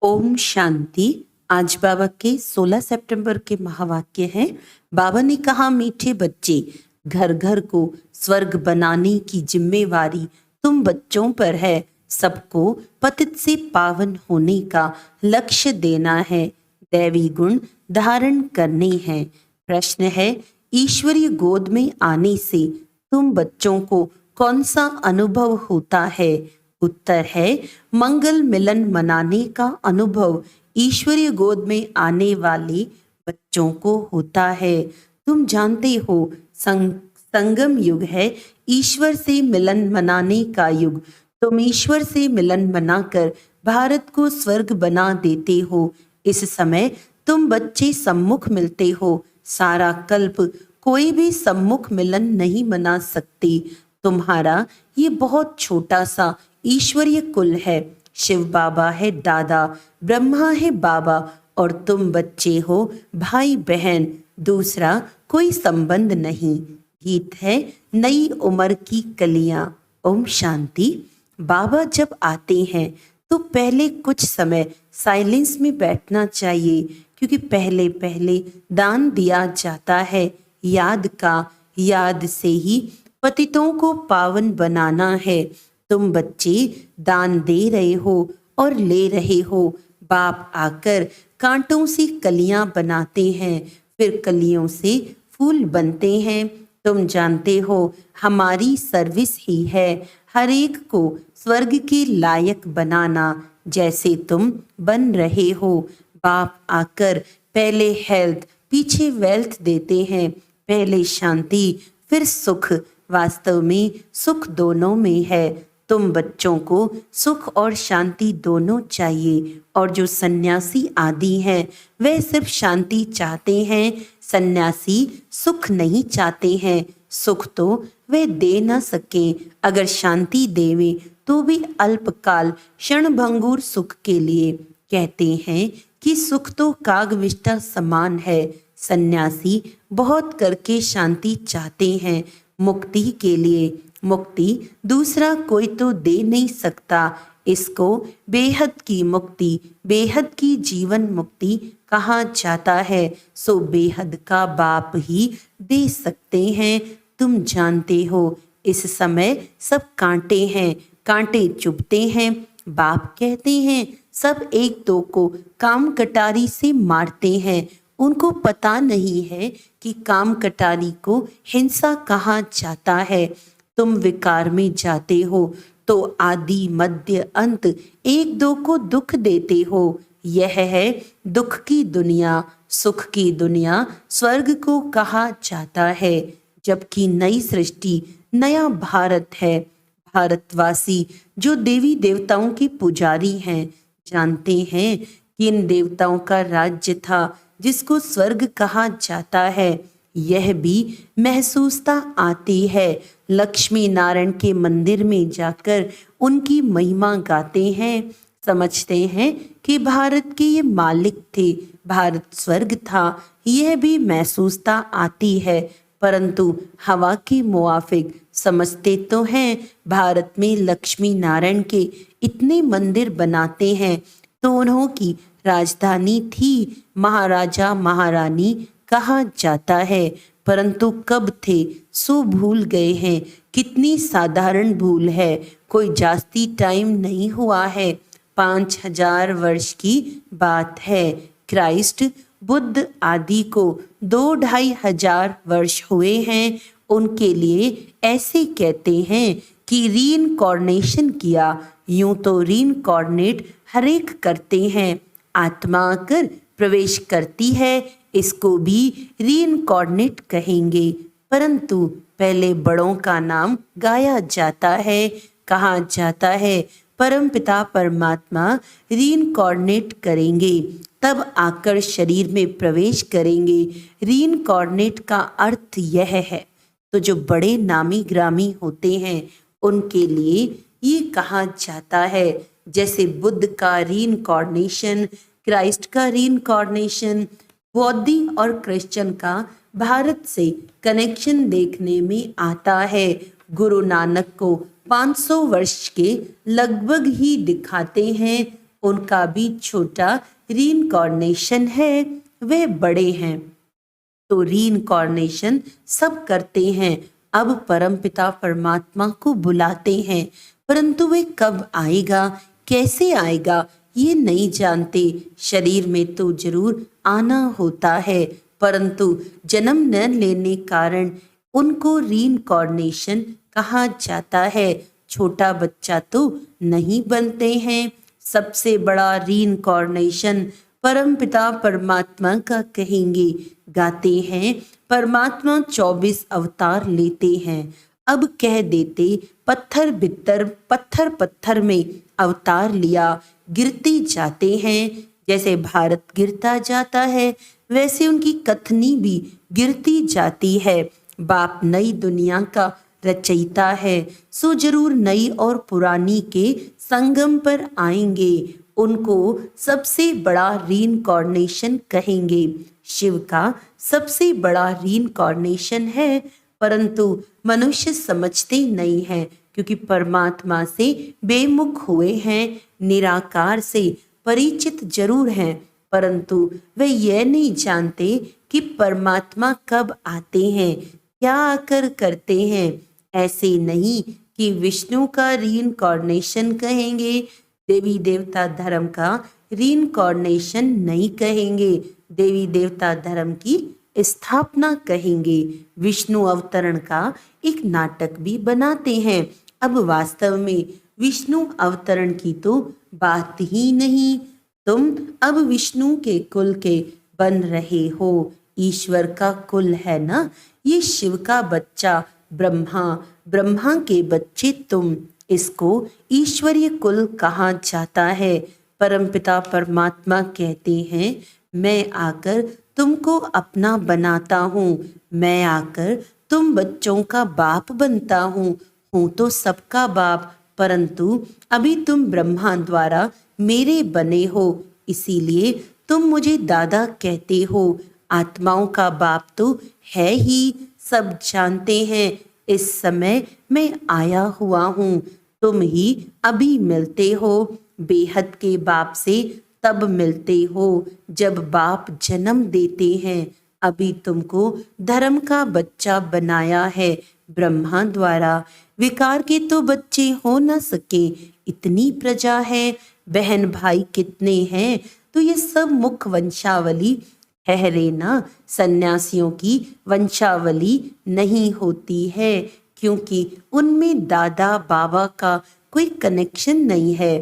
ओम शांति। आज बाबा के 16 सितंबर के महावाक्य हैं। बाबा ने कहा, मीठे बच्चे, घर घर को स्वर्ग बनाने की जिम्मेवारी तुम बच्चों पर है। सबको पतित से पावन होने का लक्ष्य देना है, दैवी गुण धारण करने हैं। प्रश्न है, ईश्वरीय गोद में आने से तुम बच्चों को कौन सा अनुभव होता है? उत्तर है, मंगल मिलन मनाने का अनुभव ईश्वरीय गोद में आने वाले बच्चों को होता है। तुम जानते हो, संगम युग है ईश्वर से मिलन मनाने का युग। तुम ईश्वर से मिलन मनाकर भारत को स्वर्ग बना देते हो। इस समय तुम बच्चे सम्मुख मिलते हो। सारा कल्प कोई भी सम्मुख मिलन नहीं मना सकती। तुम्हारा ये बहुत छोटा सा ईश्वरीय कुल है। शिव बाबा है दादा, ब्रह्मा है बाबा और तुम बच्चे हो भाई बहन। दूसरा कोई संबंध नहीं। गीत है नई उम्र की कलियां। ओम शांति। बाबा जब आते हैं तो पहले कुछ समय साइलेंस में बैठना चाहिए, क्योंकि पहले पहले दान दिया जाता है। याद से ही पतितों को पावन बनाना है। तुम बच्चे दान दे रहे हो और ले रहे हो। बाप आकर कांटों से कलियां बनाते हैं, फिर कलियों से फूल बनते हैं। तुम जानते हो, हमारी सर्विस ही है हर एक को स्वर्ग के लायक बनाना, जैसे तुम बन रहे हो। बाप आकर पहले हेल्थ पीछे वेल्थ देते हैं, पहले शांति फिर सुख। वास्तव में सुख दोनों में है। तुम बच्चों को सुख और शांति दोनों चाहिए, और जो सन्यासी आदि हैं वे सिर्फ शांति चाहते हैं। सन्यासी सुख नहीं चाहते हैं। सुख तो वे दे न सके, अगर शांति देवे तो भी अल्पकाल क्षणभंगुर सुख के लिए। कहते हैं कि सुख तो कागविष्ठा समान है। सन्यासी बहुत करके शांति चाहते हैं मुक्ति के लिए। मुक्ति दूसरा कोई तो दे नहीं सकता। इसको बेहद की मुक्ति, बेहद की जीवन मुक्ति कहा जाता है। सो बेहद का बाप ही दे सकते हैं। तुम जानते हो, इस समय सब कांटे हैं, कांटे चुभते हैं। बाप कहते हैं सब एक दो को काम कटारी से मारते हैं। उनको पता नहीं है कि काम कटारी को हिंसा कहा जाता है। तुम विकार में जाते हो तो आदि मध्य अंत एक दो को दुख देते हो। यह है दुख की दुनिया। सुख की दुनिया स्वर्ग को कहा जाता है, जबकि नई सृष्टि नया भारत है। भारतवासी जो देवी देवताओं के पुजारी हैं जानते हैं कि इन देवताओं का राज्य था जिसको स्वर्ग कहा जाता है। यह भी महसूसता आती है। लक्ष्मी नारायण के मंदिर में जाकर उनकी महिमा गाते हैं, समझते हैं कि भारत के ये मालिक थे, भारत स्वर्ग था। यह भी महसूसता आती है, परंतु हवा के मुआफिक समझते तो हैं। भारत में लक्ष्मी नारायण के इतने मंदिर बनाते हैं तो उन्हों की राजधानी थी, महाराजा महारानी कहा जाता है, परंतु कब थे सो भूल गए हैं। कितनी साधारण भूल है, कोई जास्ती टाइम नहीं हुआ है। 5000 वर्ष की बात है। क्राइस्ट बुद्ध आदि को 2-2.5 वर्ष हुए हैं। उनके लिए ऐसे कहते हैं कि रीइंकॉर्नेशन किया। यूं तो रीइंकॉर्नेट हर एक करते हैं। आत्मा आकर प्रवेश करती है, इसको भी रीइंकॉर्नेट कहेंगे। परंतु पहले बड़ों का नाम गाया जाता है। कहा जाता है परमपिता परमात्मा रीइंकॉर्नेट करेंगे, तब आकर शरीर में प्रवेश करेंगे। रीइंकॉर्नेट का अर्थ यह है। तो जो बड़े नामी ग्रामी होते हैं उनके लिए ये कहा जाता है, जैसे बुद्ध का रीइंकॉर्नेशन, क्राइस्ट का रीइंकॉर्नेशन, बौद्धी और क्रिश्चियन का भारत से कनेक्शन देखने में आता है। गुरु नानक को 500 वर्ष के लगभग ही दिखाते हैं। उनका भी छोटा रीइंकॉर्नेशन है, वे बड़े हैं। तो रीइंकॉर्नेशन सब करते हैं, अब परमपिता परमात्मा को बुलाते हैं, परंतु वे कब आएगा, कैसे आएगा, ये नहीं जानते। शरीर में तो जरूर आना होता है, परंतु जन्म न लेने कारण उनको रीइंकॉर्नेशन कहा जाता है। छोटा बच्चा तो नहीं बनते हैं। सबसे बड़ा रीइंकॉर्नेशन परमपिता परमात्मा का कहेंगे। गाते हैं परमात्मा 24 अवतार लेते हैं। अब कह देते पत्थर बित्तर पत्थर पत्थर में अवतार लिया, गिरते जाते हैं। जैसे भारत गिरता जाता है, वैसे उनकी कथनी भी गिरती जाती है। बाप नई दुनिया का रचयिता है, सो जरूर नई और पुरानी के संगम पर आएंगे। उनको सबसे बड़ा रीइंकॉर्नेशन कहेंगे। शिव का सबसे बड़ा रीइंकॉर्नेशन है, परंतु मनुष्य समझते नहीं है, क्योंकि परमात्मा से बेमुख हुए हैं, निराकार से परिचित जरूर हैं, परंतु वे यह नहीं जानते कि परमात्मा कब आते हैं, क्या आकर करते हैं। ऐसे नहीं कि विष्णु का रीइंकॉर्नेशन कहेंगे, देवी देवता धर्म का रीइंकॉर्नेशन नहीं कहेंगे, देवी देवता धर्म की स्थापना कहेंगे। विष्णु अवतरण का एक नाटक भी बनाते हैं। अब वास्तव में विष्णु अवतरण की तो बात ही नहीं। तुम अब विष्णु के कुल के बन रहे हो, ईश्वर का कुल है ना ये। शिव का बच्चा ब्रह्मा, ब्रह्मा के बच्चे तुम, इसको ईश्वरीय कुल कहा जाता है। परमपिता परमात्मा कहते हैं, मैं आकर तुमको अपना बनाता हूँ, मैं आकर तुम बच्चों का बाप बनता हूँ तो सबका बाप, परंतु अभी तुम ब्रह्मा द्वारा मेरे बने हो, इसीलिए तुम मुझे दादा कहते हो। आत्माओं का बाप तो है ही, सब जानते हैं। इस समय मैं आया हुआ हूँ, तुम ही अभी मिलते हो। बेहद के बाप से तब मिलते हो जब बाप जन्म देते हैं। अभी तुमको धर्म का बच्चा बनाया है ब्रह्मा द्वारा। विकार के तो बच्चे हो न सके, इतनी प्रजा है, बहन भाई कितने हैं, तो ये सब मुख वंशावली ठहरे ना। सन्यासियों की वंशावली नहीं होती है, क्योंकि उनमें दादा बाबा का कोई कनेक्शन नहीं है।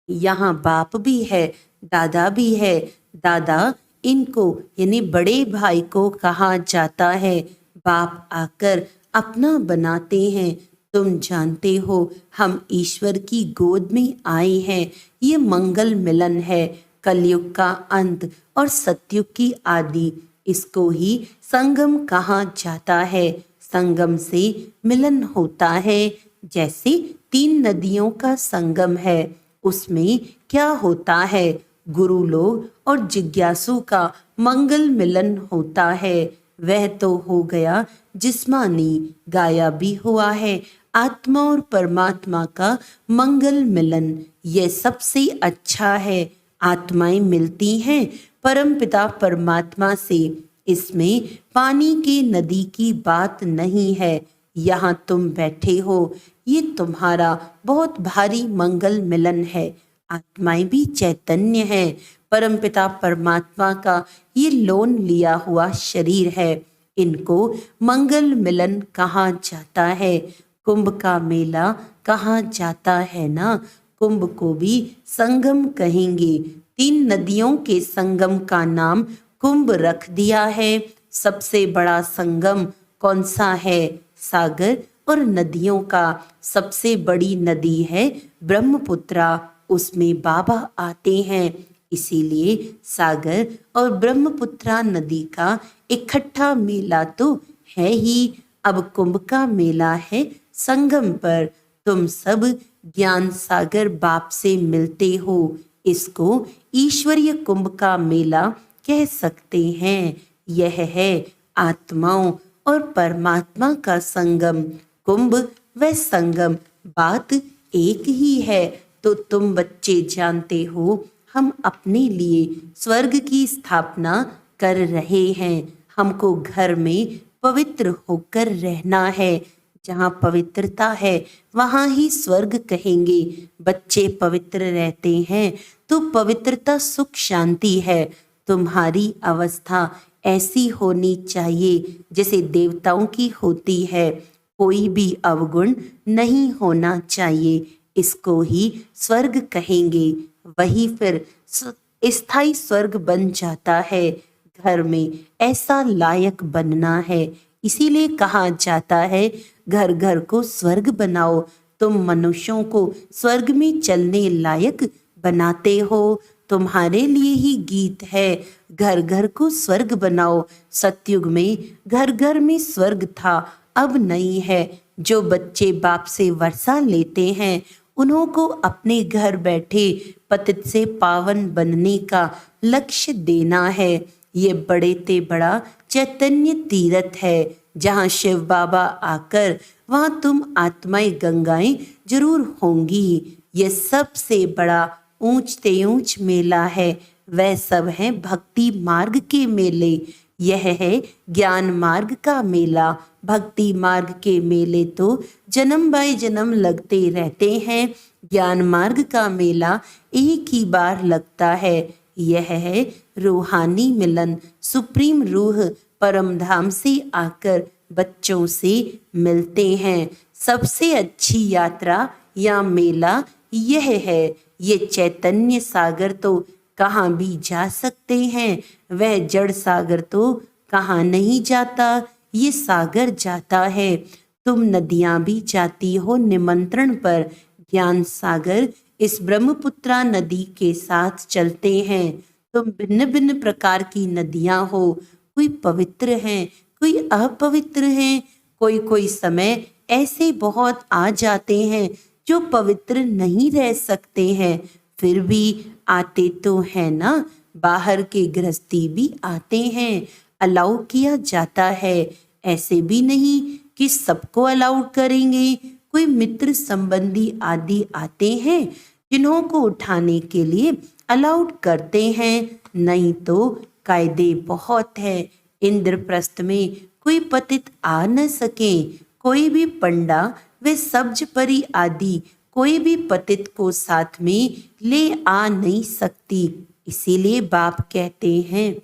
यहाँ बाप भी है, दादा भी है। दादा इनको यानी बड़े भाई को कहा जाता है। बाप आकर अपना बनाते हैं। तुम जानते हो हम ईश्वर की गोद में आए हैं। ये मंगल मिलन है, कलयुग का अंत और सतयुग की आदि। इसको ही संगम कहा जाता है। संगम से मिलन होता है। जैसे 3 नदियों का संगम है, उसमें क्या होता है, गुरु लोग और जिज्ञासु का मंगल मिलन होता है। वह तो हो गया जिस्मानी, गाया भी हुआ है आत्मा और परमात्मा का मंगल मिलन। यह सबसे अच्छा है। आत्माएं मिलती हैं परमपिता परमात्मा से। इसमें पानी की नदी की बात नहीं है। यहाँ तुम बैठे हो, ये तुम्हारा बहुत भारी मंगल मिलन है। आत्माएं भी चैतन्य है। परमपिता परमात्मा का ये लोन लिया हुआ शरीर है। इनको मंगल मिलन कहा जाता है। कुंभ का मेला कहा जाता है ना, कुंभ को भी संगम कहेंगे। 3 नदियों के संगम का नाम कुंभ रख दिया है। सबसे बड़ा संगम कौन सा है? सागर और नदियों का सबसे बड़ी नदी है ब्रह्मपुत्रा। उसमें बाबा आते हैं, इसीलिए सागर और ब्रह्मपुत्रा नदी का इकट्ठा मेला तो है ही। अब कुंभ का मेला है संगम पर। तुम सब ज्ञान सागर बाप से मिलते हो। इसको ईश्वरीय कुंभ का मेला कह सकते हैं। यह है आत्माओं और परमात्मा का संगम। कुंभ व संगम बात एक ही है। तो तुम बच्चे जानते हो हम अपने लिए स्वर्ग की स्थापना कर रहे हैं। हमको घर में पवित्र होकर रहना है। जहाँ पवित्रता है वहाँ ही स्वर्ग कहेंगे। बच्चे पवित्र रहते हैं तो पवित्रता सुख शांति है। तुम्हारी अवस्था ऐसी होनी चाहिए जैसे देवताओं की होती है। कोई भी अवगुण नहीं होना चाहिए। इसको ही स्वर्ग कहेंगे। वही फिर स्थायी स्वर्ग बन जाता है। घर में ऐसा लायक बनना है। इसीलिए कहा जाता है घर घर को स्वर्ग बनाओ। तुम मनुष्यों को स्वर्ग में चलने लायक बनाते हो। तुम्हारे लिए ही गीत है, घर घर को स्वर्ग बनाओ। सतयुग में घर घर में स्वर्ग था, अब नहीं है। जो बच्चे बाप से वर्षा लेते हैं उन्हों को अपने घर बैठे पतित से पावन बनने का लक्ष्य देना है। ये बड़े ते बड़ा चैतन्य तीर्थ है। जहाँ शिव बाबा आकर वहाँ तुम आत्माएं गंगाएं जरूर होंगी। ये सबसे बड़ा ऊंच ते ऊंच मेला है। वह सब है भक्ति मार्ग के मेले। यह है ज्ञान मार्ग का मेला। भक्ति मार्ग के मेले तो जन्म बाय जन्म लगते रहते हैं। ज्ञान मार्ग का मेला एक ही बार लगता है। यह है रूहानी मिलन। सुप्रीम रूह परम धाम से आकर बच्चों से मिलते हैं। सबसे अच्छी यात्रा या मेला यह है। ये चैतन्य सागर तो कहाँ भी जा सकते हैं, वह जड़ सागर तो कहाँ नहीं जाता, ये सागर जाता है। तुम नदियां भी जाती हो निमंत्रण पर। ज्ञान सागर इस ब्रह्मपुत्रा नदी के साथ चलते हैं। तुम भिन्न भिन्न प्रकार की नदियां हो। कोई पवित्र हैं, कोई अपवित्र हैं। कोई समय ऐसे बहुत आ जाते हैं जो पवित्र नहीं रह सकते हैं, फिर भी आते तो है ना। बाहर के गृहस्थी भी आते हैं, अलाउ किया जाता है। ऐसे भी नहीं कि सबको अलाउड करेंगे। कोई मित्र संबंधी आदि आते हैं जिन्हों को उठाने के लिए अलाउड करते हैं, नहीं तो कायदे बहुत है। इंद्रप्रस्थ में कोई पतित आ न सके। कोई भी पंडा वे सब्ज परी आदि कोई भी पतित को साथ में ले आ नहीं सकती। इसीलिए बाप कहते हैं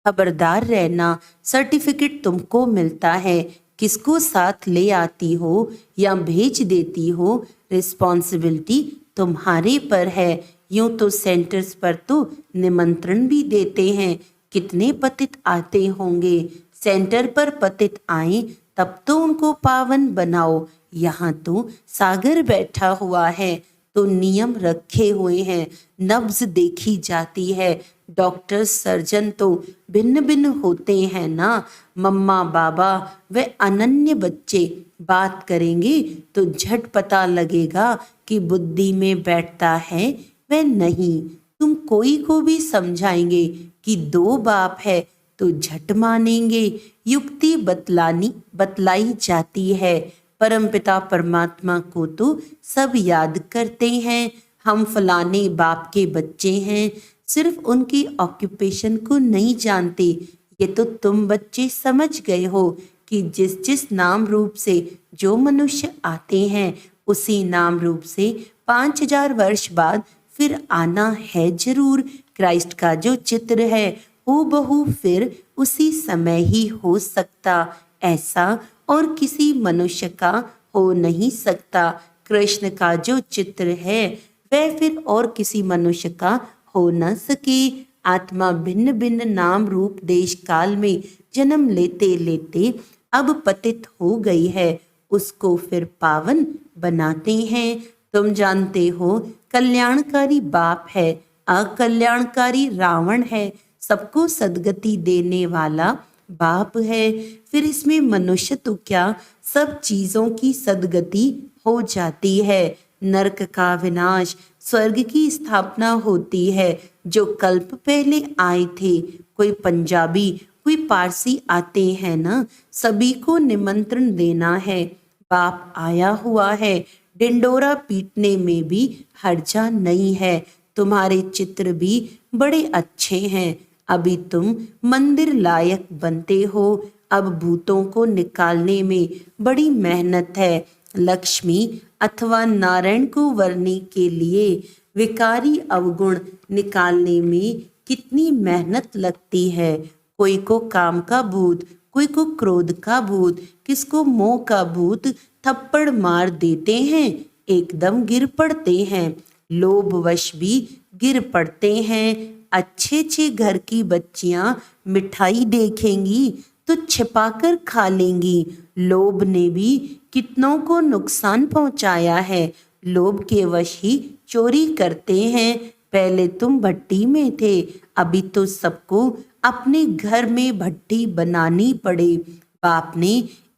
खबरदार रहना, सर्टिफिकेट तुमको मिलता है। किसको साथ ले आती हो या भेज देती हो, रिस्पॉन्सिबिलिटी तुम्हारे पर है। यूं तो सेंटर्स पर तो निमंत्रण भी देते हैं। कितने पतित आते होंगे। सेंटर पर पतित आए तब तो उनको पावन बनाओ। यहाँ तो सागर बैठा हुआ है तो नियम रखे हुए हैं, नब्ज देखी जाती है। डॉक्टर सर्जन तो भिन्न भिन्न होते हैं ना। मम्मा बाबा वे अनन्य बच्चे बात करेंगे तो झट पता लगेगा कि बुद्धि में बैठता है वह नहीं। तुम कोई को भी समझाएंगे कि दो बाप है तो झट मानेंगे। युक्ति बतलाई जाती है। परमपिता परमात्मा को तो सब याद करते हैं। हम फलाने बाप के बच्चे हैं, सिर्फ उनकी ऑक्यूपेशन को नहीं जानते। ये तो तुम बच्चे समझ गए हो कि जिस जिस नाम रूप से जो मनुष्य आते हैं उसी नाम रूप से 5000 वर्ष बाद फिर आना है जरूर। क्राइस्ट का जो चित्र है हूबहू फिर उसी समय ही हो सकता, ऐसा और किसी मनुष्य का हो नहीं सकता। कृष्ण का जो चित्र है वह फिर और किसी मनुष्य का हो न सके। आत्मा भिन्न भिन्न नाम रूप देश काल में जन्म लेते लेते अब पतित हो गई है, उसको फिर पावन बनाते हैं। तुम जानते हो कल्याणकारी बाप है, अकल्याणकारी रावण है। सबको सदगति देने वाला बाप है। फिर इसमें मनुष्य तो क्या, सब चीजों की सदगति हो जाती है। नरक का विनाश, स्वर्ग की स्थापना होती है। जो कल्प पहले आए थे, कोई पंजाबी कोई पारसी आते हैं ना, सभी को निमंत्रण देना है। बाप आया हुआ है, डिंडोरा पीटने में भी हर्जा नहीं है। तुम्हारे चित्र भी बड़े अच्छे हैं। अभी तुम मंदिर लायक बनते हो। अब भूतों को निकालने में बड़ी मेहनत है। लक्ष्मी अथवा नारायण को वरने के लिए विकारी अवगुण निकालने में कितनी मेहनत लगती है। कोई को काम का भूत, कोई को क्रोध का भूत, किसको मोह का भूत थप्पड़ मार देते हैं, एकदम गिर पड़ते हैं। लोभवश भी गिर पड़ते हैं। अच्छे अच्छे घर की बच्चियां मिठाई देखेंगी तो छिपाकर खा लेंगी। लोभ ने भी कितनों को नुकसान पहुंचाया है। लोभ के वश ही चोरी करते हैं। पहले तुम भट्टी में थे, अभी तो सबको अपने घर में भट्टी बनानी पड़े। बाप ने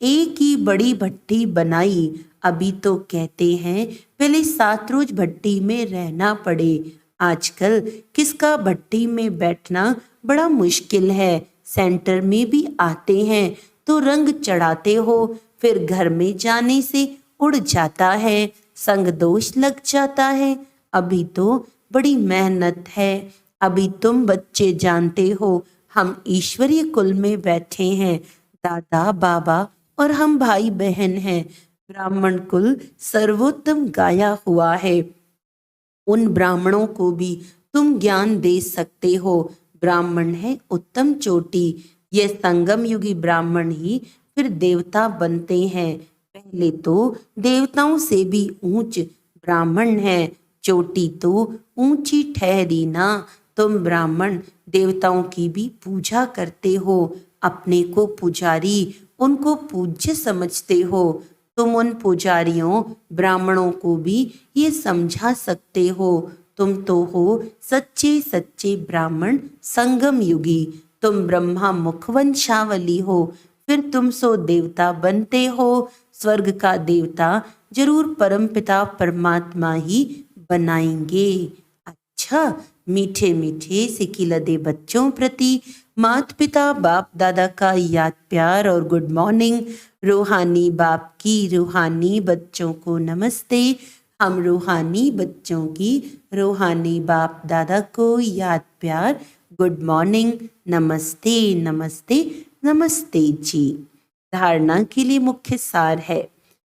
एक ही बड़ी भट्टी बनाई, अभी तो कहते हैं पहले 7 रोज भट्टी में रहना पड़े। आजकल किसका भट्टी में बैठना बड़ा मुश्किल है। सेंटर में भी आते हैं तो रंग चढ़ाते हो, फिर घर में जाने से उड़ जाता है, संग दोष लग जाता है। अभी तो बड़ी मेहनत है। अभी तुम बच्चे जानते हो हम ईश्वरीय कुल में बैठे हैं। दादा बाबा और हम भाई बहन हैं। ब्राह्मण कुल सर्वोत्तम गाया हुआ है। उन ब्राह्मणों को भी तुम ज्ञान दे सकते हो। ब्राह्मण है उत्तम चोटी। ये संगम युगी ब्राह्मण ही फिर देवता बनते हैं। पहले तो देवताओं से भी ऊंच ब्राह्मण है। चोटी तो ऊंची ठहरी ना। तुम ब्राह्मण देवताओं की भी पूजा करते हो। अपने को पुजारी, उनको पूज्य समझते हो। तुम उन पुजारियों ब्राह्मणों को भी ये समझा सकते हो। तुम तो हो सच्चे सच्चे ब्राह्मण संगम युगी। तुम ब्रह्मा मुखवंशावली हो, फिर तुम सो देवता बनते हो। स्वर्ग का देवता जरूर परमपिता परमात्मा ही बनाएंगे। अच्छा, मीठे मीठे सिकिलदे बच्चों प्रति माता पिता बाप दादा का याद प्यार और गुड मॉर्निंग। रूहानी बाप की रूहानी बच्चों को नमस्ते। हम रूहानी बच्चों की रूहानी बाप दादा को याद प्यार गुड मॉर्निंग, नमस्ते नमस्ते नमस्ते जी। धारणा के लिए मुख्य सार है,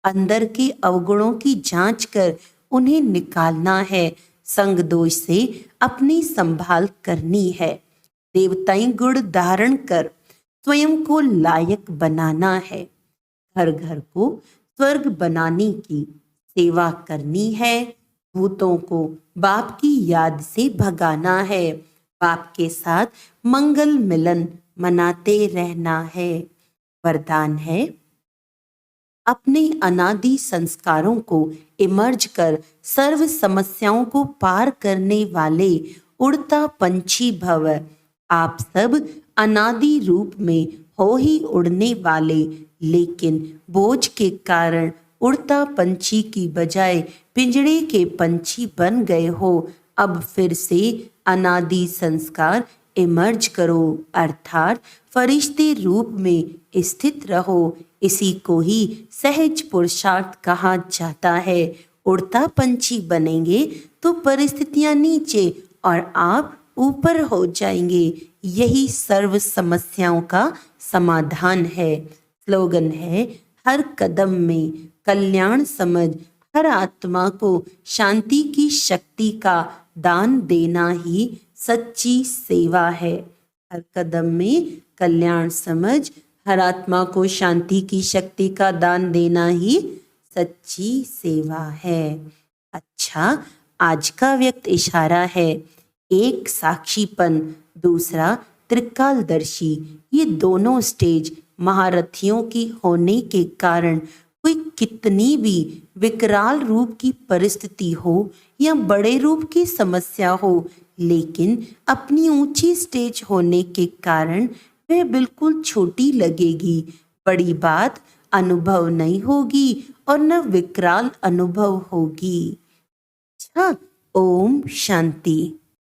अंदर के अवगुणों की जांच कर उन्हें निकालना है। संग दोष से अपनी संभाल करनी है। देवताई गुण धारण कर स्वयं को लायक बनाना है। घर घर को स्वर्ग बनाने की सेवा करनी है। भूतों को बाप की याद से भगाना है। बाप के साथ मंगल मिलन मनाते रहना है। वरदान है, अपने अनादि संस्कारों को इमर्ज कर सर्व समस्याओं को पार करने वाले उड़ता पंछी भव। आप सब अनादि रूप में हो ही उड़ने वाले, लेकिन बोझ के कारण उड़ता पंछी की बजाय पिंजड़े के पंछी बन गए हो। अब फिर से अनादि संस्कार इमर्ज करो, अर्थात फरिश्ते रूप में स्थित रहो। इसी को ही सहज पुरुषार्थ कहा जाता है। उड़ता पंछी बनेंगे तो परिस्थितियां नीचे और आप ऊपर हो जाएंगे। यही सर्व समस्याओं का समाधान है। स्लोगन है, हर कदम में कल्याण समझ, हर आत्मा को शांति की शक्ति का दान देना ही सच्ची सेवा है। हर कदम में कल्याण समझ, हर आत्मा को शांति की शक्ति का दान देना ही सच्ची सेवा है। अच्छा, आज का व्यक्त इशारा है, एक साक्षीपन, दूसरा त्रिकालदर्शी। ये दोनों स्टेज महारथियों की होने के कारण कोई कितनी भी विकराल रूप की परिस्थिति हो या बड़े रूप की समस्या हो, लेकिन अपनी ऊंची स्टेज होने के कारण वह बिल्कुल छोटी लगेगी। बड़ी बात अनुभव नहीं होगी और न विकराल अनुभव होगी। अच्छा, ओम शांति।